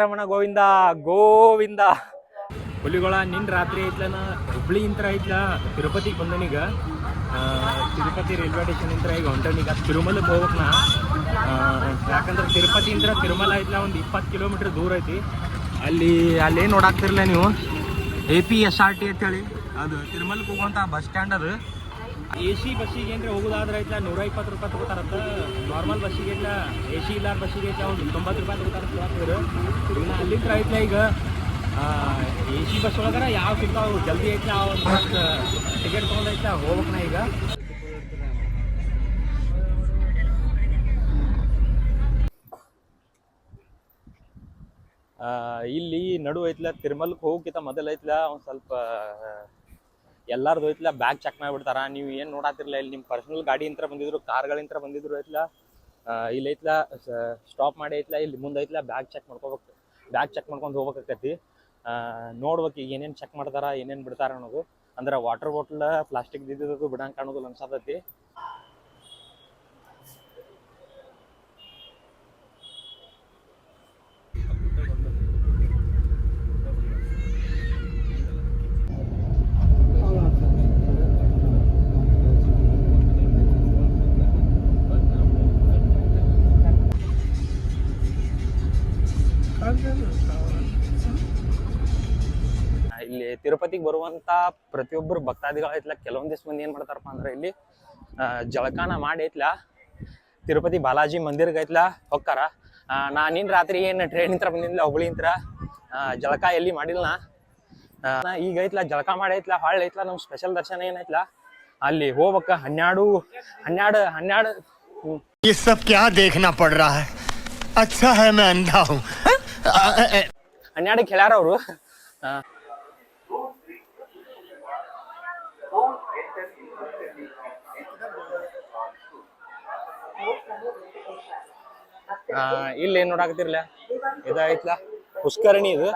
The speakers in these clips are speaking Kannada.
ವೆಂಕಟರಮಣ ಗೋವಿಂದ ಗೋವಿಂದ. ಹುಲಿಗಳ ನಿನ್ನ ರಾತ್ರಿ ಐತ್ಲನ ಹುಬ್ಳಿ ಇಂತ್ರ ಐತ್ಲ ತಿರುಪತಿಗೆ ಬಂದನೀಗ. ತಿರುಪತಿ ರೈಲ್ವೆ ಸ್ಟೇಷನ್ ಇಂತ್ರ ಈಗ ಹೊಂಟನೀಗ ತಿರುಮಲಕ್ಕೆ ಹೋಗ್ಬೇಕು ನಾ. ಯಾಕಂದ್ರೆ ತಿರುಪತಿ ಇಂತ್ರ ತಿರುಮಲ ಐತ್ಲ ಒಂದು 20 ಕಿಲೋಮೀಟ್ರ್ ದೂರ ಐತಿ. ಅಲ್ಲೇನು ನೋಡಾಕ್ತಿರ್ಲ ನೀವು, APSRT ಅಂತೇಳಿ ಅದು ತಿರುಮಲಕ್ಕೆ ಹೋಗುವಂಥ ಬಸ್ ಸ್ಟ್ಯಾಂಡ್. ಅದು AC ಬಸ್ಸಿಗೆ ಏನ್ರಿ ಹೋಗೋದಾದ್ರೆ ಐತ್ಲ 120 ರೂಪಾಯಿ ತಗೋತಾರಂತ. ನಾರ್ಮಲ್ ಬಸ್ಸಿಗೆ ಐತ್ಲ AC ಇಲ್ಲಾರ ಬಸ್ಸಿಗೆ ಐತ್ಲ ಒಂದು 90 ರೂಪಾಯಿ ತಗೋತಾರ. ಇನ್ನು ಅಲ್ಲಿಂದ ಐತ್ಲ ಈಗ AC ಬಸ್ ಒಳಗಾರ ಯಾವ ಸಿಗ್ತಾವ ಜಲ್ದಿ ಐತ್ಲ ಆ ಒಂದು ಬಸ್ ಟಿಕೆಟ್ ತೊಗೊಂಡೈತ್ಲ ಹೋಗ್ಬೇಕನ ಈಗ. ಇಲ್ಲಿ ನಡು ಐತ್ಲ ತಿರುಮಲಕ್ಕೆ ಹೋಗಕ್ಕಿಂತ ಮೊದಲು ಐತ್ಲ ಒಂದು ಸ್ವಲ್ಪ ಎಲ್ಲಾರ್ದು ಐತ್ಲ ಬ್ಯಾಗ್ ಚೆಕ್ ಮಾಡಿಬಿಡ್ತಾರ. ನೀವು ಏನು ನೋಡಾತಿರ್ಲ, ಇಲ್ಲಿ ನಿಮ್ಮ ಪರ್ಸನಲ್ ಗಾಡಿ ಅಂತ ಬಂದಿದ್ರು, ಕಾರ್ಗಳಿಂದ ಬಂದಿದ್ರು ಐತ್ಲ. ಇಲ್ಲಿ ಐತ್ಲ ಸ್ಟಾಪ್ ಮಾಡಿ ಐತ್ಲ ಇಲ್ಲಿ ಮುಂದೆ ಐತ್ಲ ಬ್ಯಾಗ್ ಚೆಕ್ ಮಾಡ್ಕೋಬೇಕು. ಬ್ಯಾಗ್ ಚೆಕ್ ಮಾಡ್ಕೊಂಡು ಹೋಗ್ಬೇಕಾಕತಿ. ನೋಡ್ಬೇಕು ಈಗ ಏನೇನು ಚೆಕ್ ಮಾಡ್ತಾರ, ಏನೇನು ಬಿಡ್ತಾರ ಅನ್ನೋದು. ಅಂದ್ರೆ ವಾಟರ್ ಬಾಟಲ್ ಪ್ಲಾಸ್ಟಿಕ್ ಇದ್ದಿದ್ದು ಬಿಡಂಗೆ ಕಾಣೋದಿಲ್ಲ ಅನ್ಸತೈತಿ. ಇಲ್ಲಿ ತಿರುಪತಿಗೆ ಬರುವಂತ ಪ್ರತಿಯೊಬ್ಬರು ಭಕ್ತಾದಿಗಳು ಐತ್ಲ ಕೆಲವೊಂದಿಷ್ಟು ಮಂದಿ ಏನ್ ಮಾಡ್ತಾರಪ್ಪ ಅಂದ್ರೆ ಇಲ್ಲಿ ಜಳಕಾನ ಮಾಡಿ ಐತ್ಲ ತಿರುಪತಿ ಬಾಲಾಜಿ ಮಂದಿರ್ಗೆ ಐತ್ಲ ಹೊಕ್ಕಾರ. ನಾನಿನ್ ರಾತ್ರಿ ಏನು ಟ್ರೈನ್ ಇಂತ್ರ ಬಂದಿಲ್ಲ ಹುಬ್ಳಿ ಇಂತ್ರ, ಜಳಕ ಎಲ್ಲಿ ಮಾಡಿಲ್ಲ ನಾ. ಈಗ ಐತ್ಲ ಜಳಕ ಮಾಡಿ ಐತ್ಲ ಹೊಳ್ಳಿ ಐತ್ಲ ನಮ್ ಸ್ಪೆಷಲ್ ದರ್ಶನ ಏನೈತ್ಲ ಅಲ್ಲಿ ಹೋಗ್ಬೇಕ. 12 ये सब क्या देखना पड़ रहा है? अच्छा है मैं अंधा हूं. 12 ಹೇಳ್ಯಾರ ಅವರು. ಇಲ್ಲಿ ಏನ್ ನೋಡಾಕತಿರ್ಲ ಇದೈತ್ಲ ಪುಷ್ಕರಣಿ. ಇದು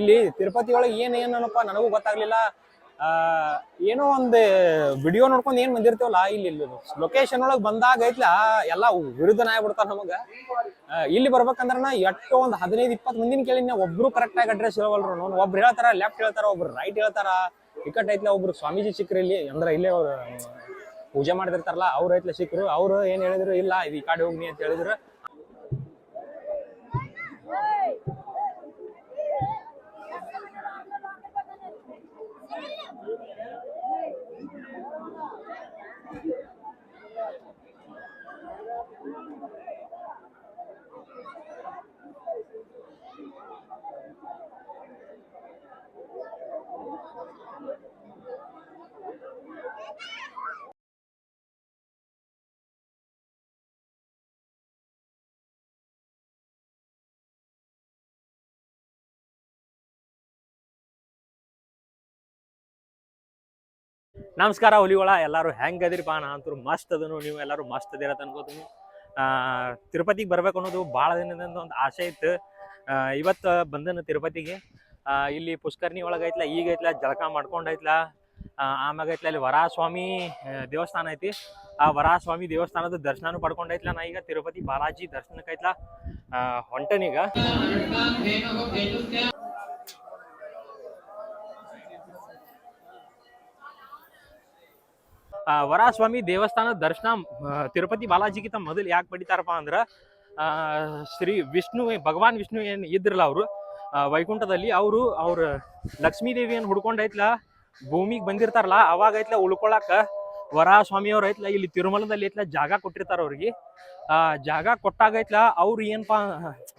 ಇಲ್ಲಿ ತಿರುಪತಿ ಒಳಗೆ ಏನಪ್ಪ ನನಗೂ ಗೊತ್ತಾಗ್ಲಿಲ್ಲ. ಏನೋ ಒಂದು ವಿಡಿಯೋ ನೋಡ್ಕೊಂಡು ಏನ್ ಬಂದಿರ್ತೇವಲ್ಲ, ಇಲ್ಲಿ ಲೊಕೇಶನ್ ಒಳಗೆ ಬಂದಾಗ ಐತ್ಲ ಎಲ್ಲಾ ವಿರುದ್ಧನ ಆಗ್ಬಿಡ್ತಾರ ನಮಗ. ಇಲ್ಲಿ ಬರ್ಬೇಕಂದ್ರ ಎಷ್ಟೋ ಒಂದು 15-20 ಮಂದಿನ ಕೇಳಿನ ಒಬ್ರು ಕರೆಕ್ಟ್ ಆಗಿ ಅಡ್ರೆಸ್ ಹೇಳವಲ್ರು. ನೋಡ್ ಒಬ್ರು ಹೇಳ್ತಾರ ಲೆಫ್ಟ್ ಹೇಳ್ತಾರ, ಒಬ್ರು ರೈಟ್ ಹೇಳ್ತಾರ. ಟಿಕೆಟ್ ಐತ್ಲ ಒಬ್ರು ಸ್ವಾಮೀಜಿ ಸಿಕ್ಕ್ರಿ ಇಲ್ಲಿ, ಅಂದ್ರೆ ಇಲ್ಲೇ ಅವ್ರು ಪೂಜೆ ಮಾಡಿದಿರ್ತಾರಲ್ಲ ಅವ್ರು ಐತ್ಲ ಸಿಕ್ಕರು. ಅವ್ರು ಏನ್ ಹೇಳಿದ್ರು, ಇಲ್ಲ ಇದು ಈ ಕಡೆ ಹೋಗ್ನಿ ಅಂತ ಹೇಳಿದ್ರು. ನಮಸ್ಕಾರ ಹುಲಿಗಳ, ಎಲ್ಲರೂ ಹೆಂಗ್ ಅದಿರಿಪ್ಪ? ನಾ ಅಂತೂ ಮಸ್ತ್ ಅದನು, ನೀವು ಎಲ್ಲರೂ ಮಸ್ತ್ ಅದಿರತ್ತ ಅನ್ಕೋತೀನಿ. ತಿರುಪತಿಗೆ ಬರ್ಬೇಕು ಅನ್ನೋದು ಭಾಳ ದಿನದಿಂದ ಒಂದು ಆಸೆ ಇತ್ತು. ಇವತ್ತು ಬಂದನು ತಿರುಪತಿಗೆ. ಇಲ್ಲಿ ಪುಷ್ಕರ್ಣಿ ಒಳಗೈತ್ಲ, ಈಗ ಐತ್ಲ ಜಳಕ ಮಾಡ್ಕೊಂಡೈತ್ಲ. ಆಮ್ಯಾಗ ಐತ್ಲ ಅಲ್ಲಿ ವರಾಹಸ್ವಾಮಿ ದೇವಸ್ಥಾನ ಐತಿ. ಆ ವರಾಹಸ್ವಾಮಿ ದೇವಸ್ಥಾನದ ದರ್ಶನನೂ ಪಡ್ಕೊಂಡೈತ್ಲ. ನಾ ಈಗ ತಿರುಪತಿ ಬಾಲಾಜಿ ದರ್ಶನಕ್ಕೈತ್ಲ ಹೊಂಟನೀಗ. ವರಾಹಸ್ವಾಮಿ ದೇವಸ್ಥಾನದ ದರ್ಶನ ತಿರುಪತಿ ಬಾಲಾಜಿಗಿಂತ ಮೊದಲು ಯಾಕೆ ಪಡಿತಾರಪ್ಪ ಅಂದ್ರೆ, ಶ್ರೀ ವಿಷ್ಣು ಭಗವಾನ್ ವಿಷ್ಣು ಏನು ಇದ್ರಲ್ಲ ಅವರು ವೈಕುಂಠದಲ್ಲಿ, ಅವ್ರ ಲಕ್ಷ್ಮೀ ದೇವಿಯನ್ನು ಹುಡ್ಕೊಂಡೈತ್ಲ ಭೂಮಿಗೆ ಬಂದಿರ್ತಾರಲ್ಲ, ಅವಾಗ ಐತ್ಲ ಉಳ್ಕೊಳಕ ವರಾಹಸ್ವಾಮಿ ಅವ್ರ ಐತ್ಲ ಇಲ್ಲಿ ತಿರುಮಲದಲ್ಲಿ ಐತ್ಲ ಜಾಗ ಕೊಟ್ಟಿರ್ತಾರ ಅವ್ರಿಗೆ. ಜಾಗ ಕೊಟ್ಟಾಗೈತ್ಲ ಅವ್ರು ಏನಪ್ಪಾ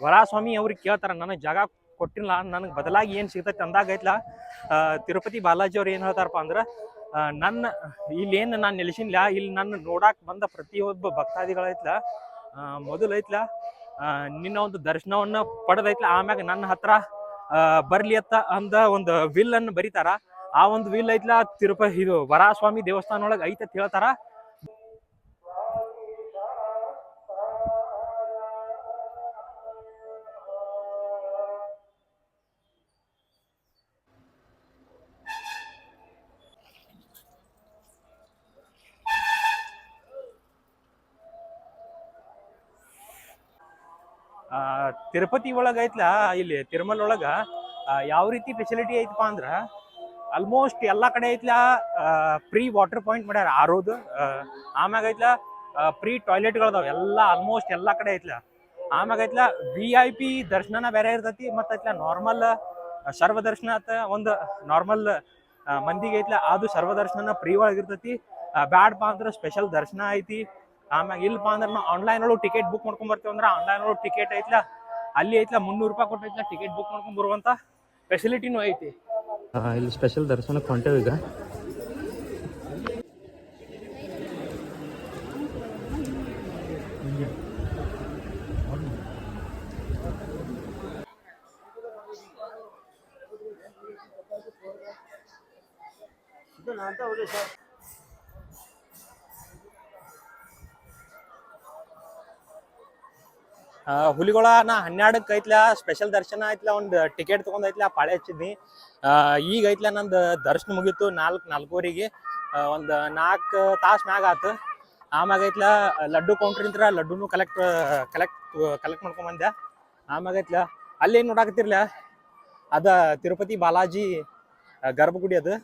ವರಾಹಸ್ವಾಮಿ ಅವ್ರಿಗೆ ಕೇಳ್ತಾರ, ನನಗೆ ಜಾಗ ಕೊಟ್ಟಿಲ್ಲ, ನನಗೆ ಬದಲಾಗಿ ಏನು ಸಿಗ್ತೈತೆ ಅಂದಾಗೈತ್ಲ ತಿರುಪತಿ ಬಾಲಾಜಿ ಅವ್ರು ಏನು ಹೇಳ್ತಾರಪ್ಪ ಅಂದ್ರೆ, ನನ್ನ ಇಲ್ಲೇನು ನಾನು ನೆಲೆಸಿನ್ಲ, ಇಲ್ಲಿ ನನ್ನ ನೋಡಾಕ್ ಬಂದ ಪ್ರತಿಯೊಬ್ಬ ಭಕ್ತಾದಿಗಳೈತ್ಲ ಮೊದಲೈತ್ಲ ನಿನ್ನ ಒಂದು ದರ್ಶನವನ್ನ ಪಡೆದೈತ್ಲ. ಆಮ್ಯಾಗ ನನ್ನ ಹತ್ರ ಬರ್ಲಿ ಅಂತ ಅಂದ ಒಂದು ವಿಲ್ ಅನ್ನು ಬರೀತಾರ. ಆ ಒಂದು ವಿಲ್ ಐತ್ಲ ತಿರುಪತಿ ಇದು ವರಾಹಸ್ವಾಮಿ ದೇವಸ್ಥಾನ ಒಳಗೆ ಐತೆ ಅಂತ ಹೇಳ್ತಾರ. ತಿರುಪತಿ ಒಳಗೆ ಐತ್ಲ, ಇಲ್ಲಿ ತಿರುಮಲ ಒಳಗ ಯಾವ ರೀತಿ ಫೆಸಿಲಿಟಿ ಐತಪ್ಪ ಅಂದ್ರ ಆಲ್ಮೋಸ್ಟ್ ಎಲ್ಲಾ ಕಡೆ ಐತ್ಲ ಪ್ರೀ ವಾಟರ್ ಪಾಯಿಂಟ್ ಮಾಡ್ಯಾರ ಆರೋದು. ಆಮ್ಯಾಗ ಐತ್ಲ ಪ್ರೀ ಟಾಯ್ಲೆಟ್ಗಳದಾವ ಎಲ್ಲ ಆಲ್ಮೋಸ್ಟ್ ಎಲ್ಲಾ ಕಡೆ ಐತ್ಲ. ಆಮ್ಯಾಗ ಐತ್ಲ VIP ದರ್ಶನನ ಬೇರೆ ಇರ್ತೈತಿ, ಮತ್ತ ಐತ್ಲ ನಾರ್ಮಲ್ ಸರ್ವ ದರ್ಶನ ಅಂತ ಒಂದು ನಾರ್ಮಲ್ ಮಂದಿಗೆ ಐತ್ಲ ಅದು ಸರ್ವ ದರ್ಶನ ಫ್ರೀ ಒಳಗಿರ್ತೈತಿ. ಬ್ಯಾಡಪ್ಪ ಅಂದ್ರೆ ಸ್ಪೆಷಲ್ ದರ್ಶನ ಐತಿ. ಆಮ್ಯಾಗ ಇಲ್ಲಪ್ಪ ಅಂದ್ರೆ ನಾವು ಆನ್ಲೈನ್ ಒಳಗೆ ಟಿಕೆಟ್ ಬುಕ್ ಮಾಡ್ಕೊಂಡ್ ಬರ್ತೀವಿ ಅಂದ್ರೆ ಆನ್ಲೈನ್ ಒಳಗೆ ಟಿಕೆಟ್ ಐತ್ಲ ಅಲ್ಲಿ ಐತ್ಲ 300 ರೂಪಾಯಿ ಕೊಟ್ಟು ಐತ್ಲ ಟಿಕೆಟ್ ಬುಕ್ ಮಾಡ್ಕೊಂಡ್ ಬರುವಂತ ಫೆಸಿಲಿಟಿನೂ ಐತಿ. ಇಲ್ಲಿ ಸ್ಪೆಷಲ್ ದರ್ಶನಕ್ಕೆ ಹೊಂಟೇವಿ ಈಗ. ಹುಲಿಗೊಳ ನಾ 12ಕ್ಕೆ ಐತ್ಲ ಸ್ಪೆಷಲ್ ದರ್ಶನ ಐತ್ಲ, ಒಂದು ಟಿಕೆಟ್ ತಗೊಂಡ್ ಐತ್ಲ ಪಾಳೆ ಹಚ್ಚಿದ್ನಿ. ಈಗ ಐತ್ಲ ನಂದು ದರ್ಶನ ಮುಗೀತು 4:04 ಒಂದು 4 ತಾಸು ಮ್ಯಾಗ ಆತು. ಆಮ್ಯಾಗ ಐತ್ಲ ಲಡ್ಡು ಕೌಂಟ್ರ್ ಇಂತ್ರ ಲಡ್ಡುನು ಕಲೆಕ್ಟ್ ಮಾಡ್ಕೊಂಡ್ ಬಂದೆ. ಆಮ್ಯಾಗ ಐತ್ಲ ಅಲ್ಲೇನ್ ನೋಡಾಕತ್ತಿರ್ಲ ಅದ ತಿರುಪತಿ ಬಾಲಾಜಿ ಗರ್ಭಗುಡಿ ಅದು.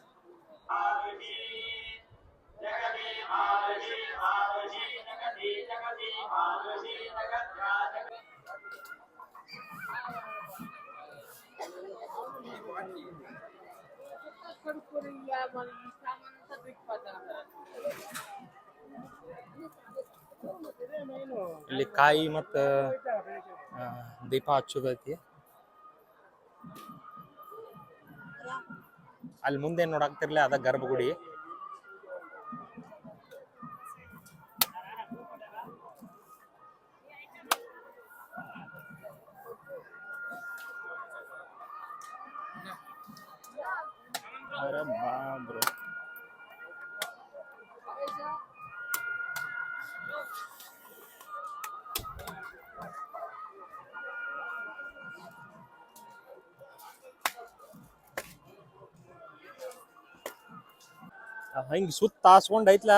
ಇಲ್ಲಿ ಕಾಯಿ ಮತ್ತ ದೀಪ ಹಚ್ಚೋದೈತಿ. ಅಲ್ಲಿ ಮುಂದೆ ನೋಡಾಕ್ತಿರ್ಲಿ ಅದ ಗರ್ಭಗುಡಿ. ಹಿಂಗ್ ಸುತ್ತ ಹಾಸ್ಕೊಂಡ್ ಐತ್ಲ,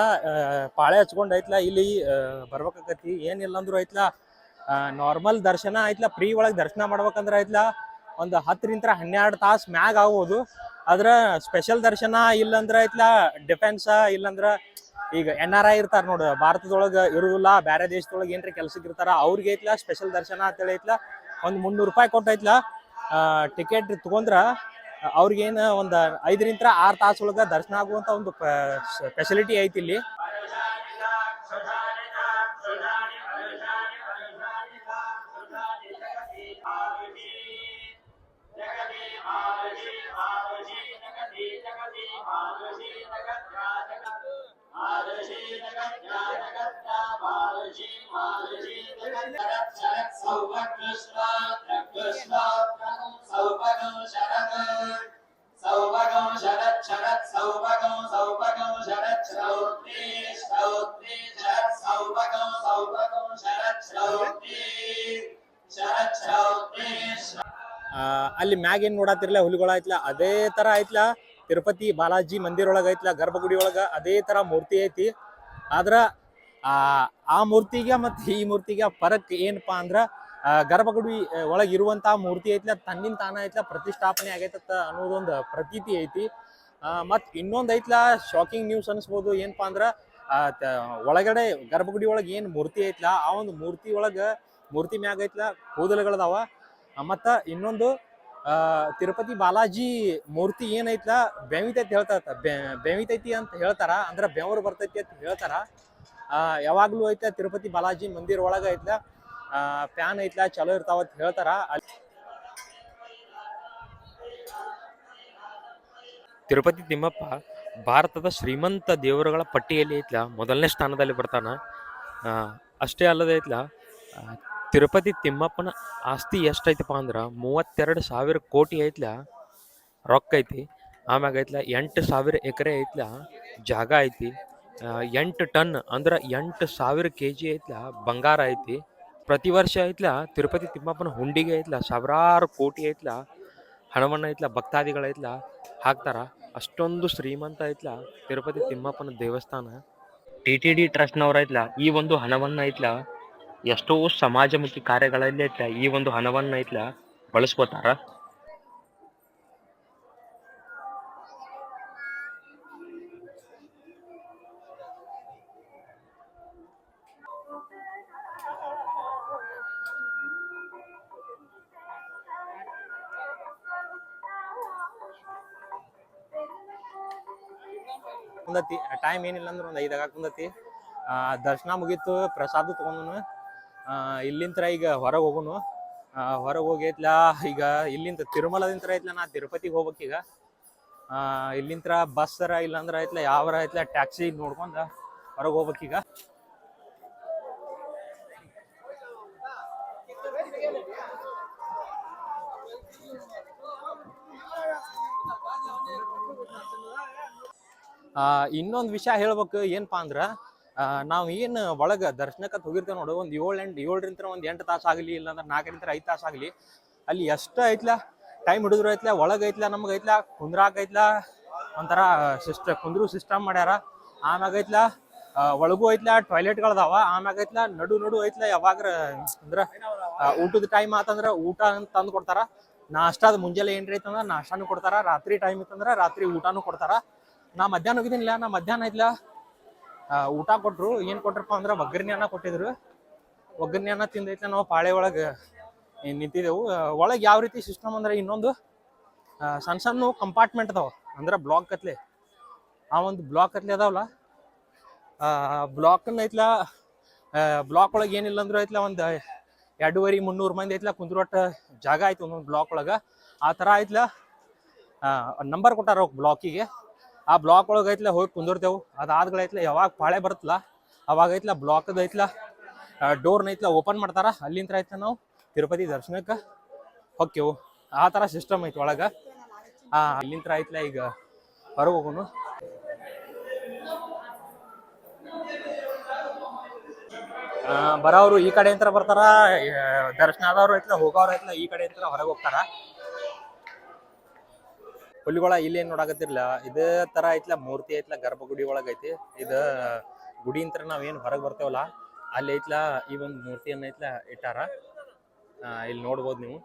ಪಾಳೆ ಹಚ್ಕೊಂಡ್ ಐತ್ಲ ಇಲ್ಲಿ ಬರ್ಬೇಕಾಕತಿ. ಏನಿಲ್ಲ ಅಂದ್ರು ಐತ್ಲ ನಾರ್ಮಲ್ ದರ್ಶನ ಐತ್ಲ ಫ್ರೀ ಒಳಗ್ ದರ್ಶನ ಮಾಡ್ಬೇಕಂದ್ರ ಐತ್ಲ ಒಂದು 10-12 ತಾಸು ಮ್ಯಾಗ ಆಗ್ಬೋದು. ಅದ್ರ ಸ್ಪೆಷಲ್ ದರ್ಶನ ಇಲ್ಲಂದ್ರ ಐತ್ಲ ಡಿಫೆನ್ಸ್ ಇಲ್ಲಂದ್ರ ಈಗ NRI ಇರ್ತಾರ ನೋಡು, ಭಾರತದೊಳಗ ಇರುದಿಲ್ಲ ಬೇರೆ ದೇಶದೊಳಗೆ ಏನ್ರಿ ಕೆಲ್ಸಕ್ಕೆ ಇರ್ತಾರ ಅವ್ರಿಗೆ ಐತ್ಲ ಸ್ಪೆಷಲ್ ದರ್ಶನ ಅಂತೇಳಿ ಐತ್ಲ ಒಂದ್ 300 ರೂಪಾಯಿ ಕೊಟ್ಟೈತ್ಲ ಟಿಕೆಟ್ ತಗೊಂಡ್ರ ಅವ್ರಿಗೇನ್ ಒಂದ್ 5-6 ತಾಸೊಳಗ ದರ್ಶನ ಆಗುವಂತ ಒಂದು ಫೆಸಿಲಿಟಿ ಐತಿ ಇಲ್ಲಿ. ಅಲ್ಲಿ ಮ್ಯಾಗ ಏನ್ ನೋಡಾತಿರ್ಲ ಹುಲಿಗೊಳ ಐತ್ಲ ಅದೇ ತರ ಐತ್ಲ ತಿರುಪತಿ ಬಾಲಾಜಿ ಮಂದಿರ ಒಳಗ ಐತ್ಲ ಗರ್ಭಗುಡಿ ಒಳಗ ಅದೇ ತರ ಮೂರ್ತಿ ಐತಿ. ಆದ್ರ ಆ ಮೂರ್ತಿಗೆ ಮತ್ತೆ ಈ ಮೂರ್ತಿಗೆ ಫರಕ್ ಏನಪ್ಪಾ ಅಂದ್ರ ಗರ್ಭಗುಡಿ ಒಳಗ್ ಇರುವಂತಹ ಮೂರ್ತಿ ಐತ್ಲ ತನ್ನಿಂದ ತಾನ ಐತ್ಲ ಪ್ರತಿಷ್ಠಾಪನೆ ಆಗೈತತ್ತ ಅನ್ನೋದೊಂದು ಪ್ರತೀತಿ ಐತಿ. ಮತ್ ಇನ್ನೊಂದ್ ಐತ್ಲ ಶಾಕಿಂಗ್ ನ್ಯೂಸ್ ಅನ್ಸ್ಬೋದು. ಏನಪ್ಪಾ ಅಂದ್ರ ಒಳಗಡೆ ಗರ್ಭಗುಡಿ ಒಳಗ್ ಏನ್ ಮೂರ್ತಿ ಐತ್ಲ ಆ ಒಂದು ಮೂರ್ತಿ ಮ್ಯಾಗ ಐತ್ಲ ಕೂದಲುಗಳದಾವ. ಮತ್ತ ಇನ್ನೊಂದು ತಿರುಪತಿ ಬಾಲಾಜಿ ಮೂರ್ತಿ ಏನೈತ್ಲ ಬೆವಿತೈತಿ ಅಂತ ಹೇಳ್ತಾರ, ಅಂದ್ರ ಬೆವರು ಬರ್ತೈತಿ ಅಂತ ಹೇಳ್ತಾರ. ಯಾವಾಗ್ಲೂ ಐತ್ಲ ತಿರುಪತಿ ಬಾಲಾಜಿ ಮಂದಿರ ಒಳಗ ಐತ್ಲ ಫ್ಯಾನ್ ಐತ್ಲ ಚಲೋ ಇರ್ತಾವ ಅಂತ ಹೇಳ್ತಾರ. ತಿರುಪತಿ ತಿಮ್ಮಪ್ಪ ಭಾರತದ ಶ್ರೀಮಂತ ದೇವರುಗಳ ಪಟ್ಟಿಯಲ್ಲಿ ಐತ್ಲ ಮೊದಲನೇ ಸ್ಥಾನದಲ್ಲಿ ಬರ್ತಾನ. ಅಷ್ಟೇ ಅಲ್ಲದೆ ಐತ್ಲ ತಿರುಪತಿ ತಿಮ್ಮಪ್ಪನ ಆಸ್ತಿ ಎಷ್ಟೈತಪ್ಪ ಅಂದ್ರ 32,000 ಕೋಟಿ ಐತ್ಲ ರೊಕ್ಕ ಐತಿ. ಆಮ್ಯಾಗ ಐತ್ಲ 8,000 ಎಕರೆ ಐತ್ಲ ಜಾಗ ಐತಿ. 8 ಟನ್ ಅಂದ್ರ 8,000 kg ಐತ್ಲ ಬಂಗಾರ ಐತಿ. ಪ್ರತಿ ವರ್ಷ ಐತ್ಲ ತಿರುಪತಿ ತಿಮ್ಮಪ್ಪನ ಹುಂಡಿಗೆ ಐತ್ಲ ಸಾವಿರಾರು ಕೋಟಿ ಐತ್ಲ ಹಣವನ್ನ ಐತ್ಲ ಭಕ್ತಾದಿಗಳ ಐತ್ಲ ಹಾಕ್ತಾರ. ಅಷ್ಟೊಂದು ಶ್ರೀಮಂತ ಐತ್ಲ ತಿರುಪತಿ ತಿಮ್ಮಪ್ಪನ ದೇವಸ್ಥಾನ. TTD ಟ್ರಸ್ಟ್ನವ್ರ ಐತ್ಲ ಈ ಒಂದು ಹಣವನ್ನ ಐತ್ಲ ಎಷ್ಟೋ ಸಮಾಜಮುಖಿ ಕಾರ್ಯಗಳಲ್ಲಿ ಐತ್ಲ ಈ ಒಂದು ಹಣವನ್ನ ಐತ್ಲ ಬಳಸ್ಕೋತಾರ. ಕುಂದತಿ ಟೈಮ್ ಏನಿಲ್ಲ ಅಂದ್ರೆ ಒಂದು 5 ಕುಂದತಿ. ದರ್ಶನ ಮುಗೀತು, ಪ್ರಸಾದ ತಗೊಂಡು ಇಲ್ಲಿಂತ್ರ ಈಗ ಹೊರಗೆ ಹೋಗುನು. ಹೊರಗೆ ಹೋಗಿ ಐತ್ಲ ಈಗ ಇಲ್ಲಿಂದ ತಿರುಮಲದಿಂತ್ರ ಐತ್ಲ ನಾ ತಿರುಪತಿಗೆ ಹೋಗ್ಬೇಕೀಗ. ಇಲ್ಲಿಂತ್ರ ಬಸ್ಸರ ಇಲ್ಲಾಂದ್ರೆ ಐತ್ಲ ಯಾವರ ಐತ್ಲ ಟ್ಯಾಕ್ಸಿ ನೋಡ್ಕೊಂಡ ಹೊರಗೆ ಹೋಗ್ಬೇಕೀಗ. ಇನ್ನೊಂದು ವಿಷಯ ಹೇಳ್ಬೇಕು ಏನಪ್ಪಾ ಅಂದ್ರ, ನಾವು ಏನು ಒಳಗೆ ದರ್ಶನಕ್ಕೆ ಹೋಗಿರ್ತೇವೆ ನೋಡು, ಒಂದು 7ರಿಂದ ಒಂದು 8 ತಾಸು ಆಗಲಿ, ಇಲ್ಲಾಂದ್ರೆ 4ರಿಂದ 5 ತಾಸು ಆಗಲಿ, ಅಲ್ಲಿ ಎಷ್ಟು ಐತ್ಲ ಟೈಮ್ ಹಿಡಿದ್ರು ಐತ್ಲ ಒಳಗೆ ಐತ್ಲ ನಮ್ಗೆ ಐತ್ಲ ಕುಂದ್ರಾಕ ಐತ್ಲ ಒಂಥರ ಕುಂದ್ರು ಸಿಸ್ಟಮ್ ಮಾಡ್ಯಾರ. ಆಮ್ಯಾಗ ಐತ್ಲ ಒಳಗೂ ಐತ್ಲ ಟಾಯ್ಲೆಟ್ಗಳದಾವ. ಆಮ್ಯಾಗ ಐತ್ಲ ನಡು ಐತ್ಲ ಯಾವಾಗ್ರ ಅಂದ್ರೆ ಊಟದ ಟೈಮ್ ಆತಂದ್ರ ಊಟ ಅಂತ ತಂದು ಕೊಡ್ತಾರ. ನಾಷ್ಟಾದ ಮುಂಜಾನೆ ಏನ್ರಿ ಐತಂದ್ರ ನಾಷ್ಟಾನು ಕೊಡ್ತಾರ. ರಾತ್ರಿ ಟೈಮ್ ಇತ್ತಂದ್ರ ರಾತ್ರಿ ಊಟಾನು ಕೊಡ್ತಾರ. ನಾ ಮಧ್ಯಾಹ್ನ ಹೋಗಿದ್ದೀನಿಲ್ಲ, ನಾ ಮಧ್ಯಾಹ್ನ ಐತ್ಲ ಊಟ ಕೊಟ್ರು. ಏನ್ ಕೊಟ್ರಪ್ಪ ಅಂದ್ರ ಒಗ್ಗರಣೆ ಅನ್ನ ಕೊಟ್ಟಿದ್ರು. ಒಗ್ಗರಣೆ ಅನ್ನ ತಿಂದೈತ್ಲ ನಾವು ಪಾಳೆ ಒಳಗೆ ನಿಂತಿದ್ದೆವು. ಒಳಗೆ ಯಾವ ರೀತಿ ಸಿಸ್ಟಮ್ ಅಂದ್ರೆ ಇನ್ನೊಂದು ಸಣ್ಣ ಕಂಪಾರ್ಟ್ಮೆಂಟ್ ಅದಾವ, ಅಂದ್ರೆ ಬ್ಲಾಕ್ ಕತ್ಲೆ. ಆ ಒಂದು ಬ್ಲಾಕ್ ಕತ್ಲೆ ಅದಾವಲ್ಲ, ಬ್ಲಾಕ್ ಐತ್ಲ ಬ್ಲಾಕ್ ಒಳಗೆ ಏನಿಲ್ಲ ಅಂದ್ರು ಐತ್ಲ ಒಂದು 200-300 ಮಂದಿ ಐತ್ಲ ಕುಂದ್ರೋಟ ಜಾಗ ಆಯ್ತು ಒಂದೊಂದು ಬ್ಲಾಕ್ ಒಳಗ. ಆ ತರ ಐತ್ಲ ನಂಬರ್ ಕೊಟ್ಟಾರ ಬ್ಲಾಕಿಗೆ. ಆ ಬ್ಲಾಕ್ ಒಳಗೆ ಐತ್ಲ ಹೋಗಿ ಕುಂದಿರ್ತೇವು. ಅದಾದ್ಗಳೈತ್ಲ ಯಾವಾಗ ಪಾಳೆ ಬರುತ್ತಲ್ಲ ಅವಾಗ ಐತ್ಲ ಬ್ಲಾಕ್ದ ಐತ್ಲ ಡೋರ್ನ ಐತ್ಲ ಓಪನ್ ಮಾಡ್ತಾರ. ಅಲ್ಲಿಂದ ಐತ್ಲ ನಾವು ತಿರುಪತಿ ದರ್ಶನಕ್ಕೆ ಹೊಕ್ಕೆವು. ಆ ತರ ಸಿಸ್ಟಮ್ ಐತಿ ಒಳಗ. ಅಲ್ಲಿಂದ ಐತ್ಲ ಈಗ ಹೊರಗೆ ಹೋಗೋನು. ಬರೋರು ಈ ಕಡೆ ಅಂತ ಬರ್ತಾರ, ದರ್ಶನ ಆದವ್ರು ಐತ್ಲ ಹೋಗೋರು ಐತ್ಲ ಈ ಕಡೆ ಅಂತ ಹೊರಗೆ ಹೋಗ್ತಾರ. ಹುಲಿಗಳ ಇಲ್ಲೇನ್ ನೋಡಾಕತ್ತಿರ್ಲ, ಇದೇ ತರ ಐತ್ಲ ಮೂರ್ತಿ ಐತ್ಲ ಗರ್ಭಗುಡಿ ಒಳಗ ಐತಿ. ಇದ ಗುಡಿ ಅಂತ ನಾವೇನ್ ಹೊರಗೆ ಬರ್ತೇವಲ್ಲ ಅಲ್ಲಿ ಐತ್ಲ ಈ ಒಂದು ಮೂರ್ತಿಯನ್ನ ಐತ್ಲ ಇಟ್ಟಾರ. ಇಲ್ಲಿ ನೋಡ್ಬೋದು ನೀವು.